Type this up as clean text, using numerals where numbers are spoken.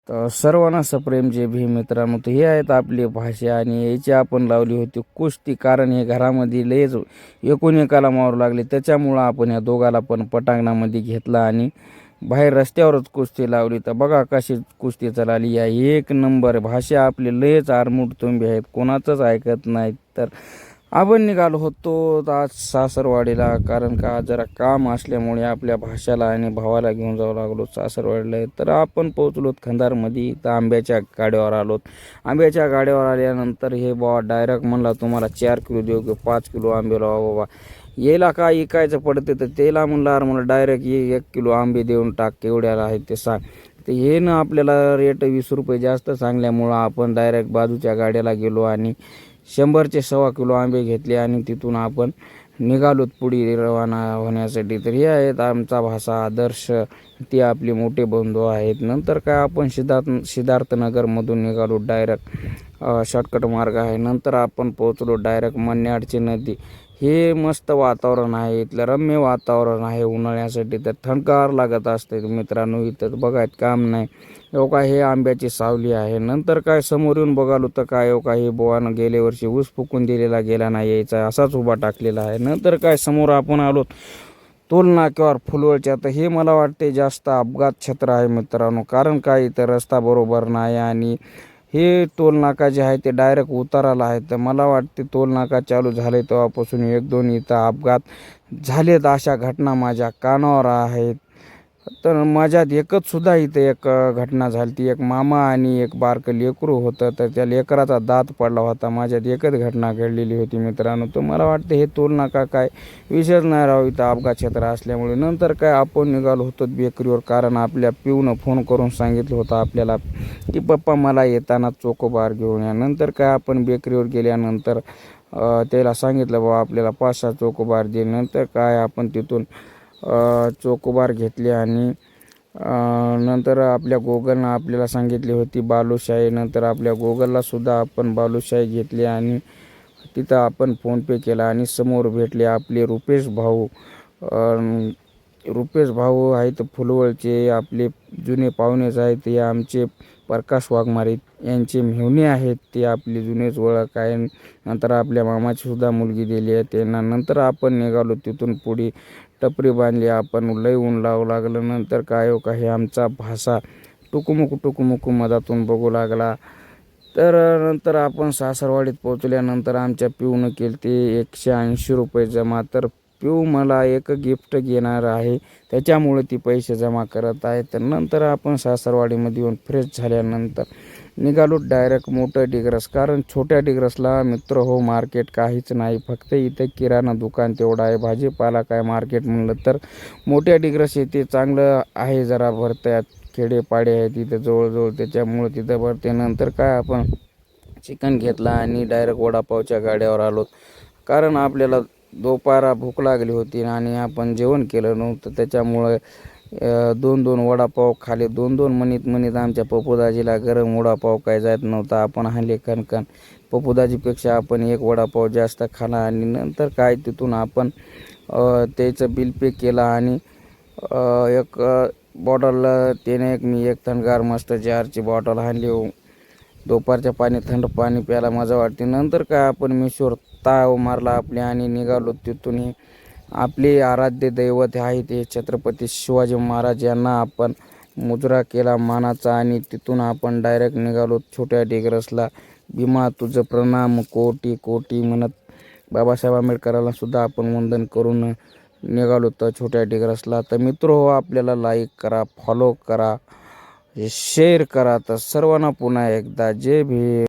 तर सर्वांना सप्रेम जय भीम मित्रांनो. तर हे आहेत आपली भाषा आणि याची आपण लावली होती कुस्ती. कारण हे घरामध्ये लयच एकूण एकाला मारू लागले, त्याच्यामुळं आपण या दोघाला पण पटांगणामध्ये घेतला आणि बाहेर रस्त्यावरच कुस्ती लावली. तर बघा कशी कुस्ती चालली आहे, एक नंबर. भाषा आपली लयच आरमूडतुंबी आहेत, कोणाचंच ऐकत नाहीत. तर आपण निघालो होतो आज सासरवाडीला, कारण का जरा काम असल्यामुळे आपल्या भाषाला आणि भावाला घेऊन जावं लागलो सासरवाडीला. तर आपण पोहोचलो खंदारमध्ये. तर आंब्याच्या गाड्यावर आलोत. आंब्याच्या गाड्यावर आल्यानंतर हे बाबा डायरेक्ट म्हणला तुम्हाला 4 किलो देऊ की 5 किलो आंबे लावा बाबा, याला काय इकायचं पडते. तर त्याला म्हणलं अरे म्हणलं डायरेक्ट ये 1 किलो आंबे देऊन टाक, केवढ्याला आहेत ते सांग. तर हे ना आपल्याला रेट 20 रुपये जास्त सांगल्यामुळं आपण डायरेक्ट बाजूच्या गाड्याला गेलो आणि 100चे 1.25 किलो आंबे घेतले आणि तिथून आपण निघालोत पुढे रवाना होण्यासाठी. तर हे आहेत आमचा भाषा आदर्श, ते आपले मोठे बंधू आहेत. नंतर काय आपण सिद्धार्थनगरमधून निघालो डायरेक्ट, शॉर्टकट मार्ग आहे. नंतर आपण पोहोचलो डायरेक्ट मन्याडची नदी. हे मस्त वातावरण आहे, इथलं रम्य वातावरण आहे उन्हाळ्यासाठी. तर थंडगार लागत असते मित्रांनो. इथं बघायत काम नाही. का हे आंब्याची सावली आहे. नंतर काय समोर येऊन बघालो तर काय का हे बोवानं गेल्या वर्षी ऊस फुकून दिलेला गेला नाही, यायचा असाच उभा टाकलेला आहे. नंतर काय समोर आपण आलो टोल नाक्यावर फुलवळच्या. तर हे मला वाटते जास्त अपघात क्षेत्र आहे मित्रांनो. कारण काय इथं रस्ता बरोबर नाही आणि हे टोल नाका जे आहे ते डायरेक्ट उताराला आहे. तर मला वाटते टोल नाका चालू झाले तेव्हापासून 1-2 इथं अपघात झालेत, अशा घटना माझ्या कानावर आहेत. तर माझ्यात एकच सुद्धा इथं एक घटना झाली ती, एक मामा आणि एक बारकं लेकरू होतं. तर त्या लेकराचा दात पडला होता. माझ्यात एकच घटना घडलेली होती मित्रांनो. तर मला वाटतं हे टोल नाका काय विषयच नाही राहू इथं अपघात क्षेत्र असल्यामुळे. नंतर काय आपण निघालो होतो बेकरीवर, कारण आपल्या पिऊनं फोन करून सांगितलं होतं आपल्याला की पप्पा मला येताना चोकोबार घेऊन या. नंतर काय आपण बेकरीवर गेल्यानंतर त्याला सांगितलं बाबा आपल्याला 5-6 चोकोबार दे. नंतर काय आपण तिथून चोकोबार घेतले आणि नंतर आपल्या गोगलनं आपल्याला सांगितली होती बालुशाही. नंतर आपल्या गोगललासुद्धा आपण बालुशाही घेतली आणि तिथं आपण फोनपे केला आणि समोर भेटले आपले रुपेश भाऊ. रुपेश भाऊ आहेत फुलवळचे, आपले जुने पाहुणेच आहेत. हे आमचे प्रकाश वाघमारे यांचे मेहुणे आहेत, ते आपली जुनेच ओळख आहे. नंतर आपल्या मामाची सुद्धा मुलगी दिली आहे त्यांना. नंतर आपण निघालो तिथून पुढे, टपरी बांधली आपण. लय ऊन लावू लागलं. नंतर काय का हे आमचा भाषा टुकुमुकू मधातून बघू लागला. तर नंतर आपण सासरवाडीत पोचल्यानंतर आमच्या पिऊनं केले ते 180 रुपये जमा. तर पिऊ मला एक गिफ्ट घेणार आहे, त्याच्यामुळे ती पैसे जमा करत आहे. तर नंतर आपण सासरवाडीमध्ये येऊन फ्रेश झाल्यानंतर निघालो डायरेक्ट मोठं डिग्रस. कारण छोट्या डिग्रसला मित्र हो मार्केट काहीच नाही, फक्त इथं किराणा दुकान तेवढं आहे. भाजीपाला काय मार्केट म्हणलं तर मोठ्या डिग्रस येते चांगलं आहे, जरा भरत्यात. खेडेपाडे आहे तिथं जवळजवळ, त्याच्यामुळं तिथं भरते. नंतर काय आपण चिकन घेतला आणि डायरेक्ट वडापावच्या गाड्यावर आलो. कारण आपल्याला दुपारा भूक लागली होती आणि आपण जेवण केलं नव्हतं, त्याच्यामुळं 2-2 वडापाव खाले. 2-2 म्हणत आमच्या पप्पूदाजीला गरम वडापाव काय जात नव्हता. आपण हाणले कणकण. पप्पूदाजीपेक्षा आपण 1 वडापाव जास्त खाला आणि नंतर काय तिथून आपण त्याचं बिल पे केलं आणि एक बॉटल त्याने मी एक थंडगार मस्त जारची बॉटल आणली. दुपारच्या थंड पाणी प्यायला मजा वाटते. नंतर काय आपण मिशोर ताव मारला आपले आणि निघालो तिथून. आपले आराध्य दैवत आहे ते छत्रपती शिवाजी महाराज यांना आपण मुजरा केला मानाचा आणि तिथून आपण डायरेक्ट निघालो छोट्या डिग्रसला. भीमा तुझं प्रणाम कोटी कोटी म्हणत बाबासाहेब आंबेडकरांना सुद्धा आपण वंदन करून निघालो तर छोट्या डिग्रसला. तर मित्र हो, आपल्याला लाईक करा, फॉलो करा, शेअर करा. तर सर्वांना पुन्हा एकदा जय भीम.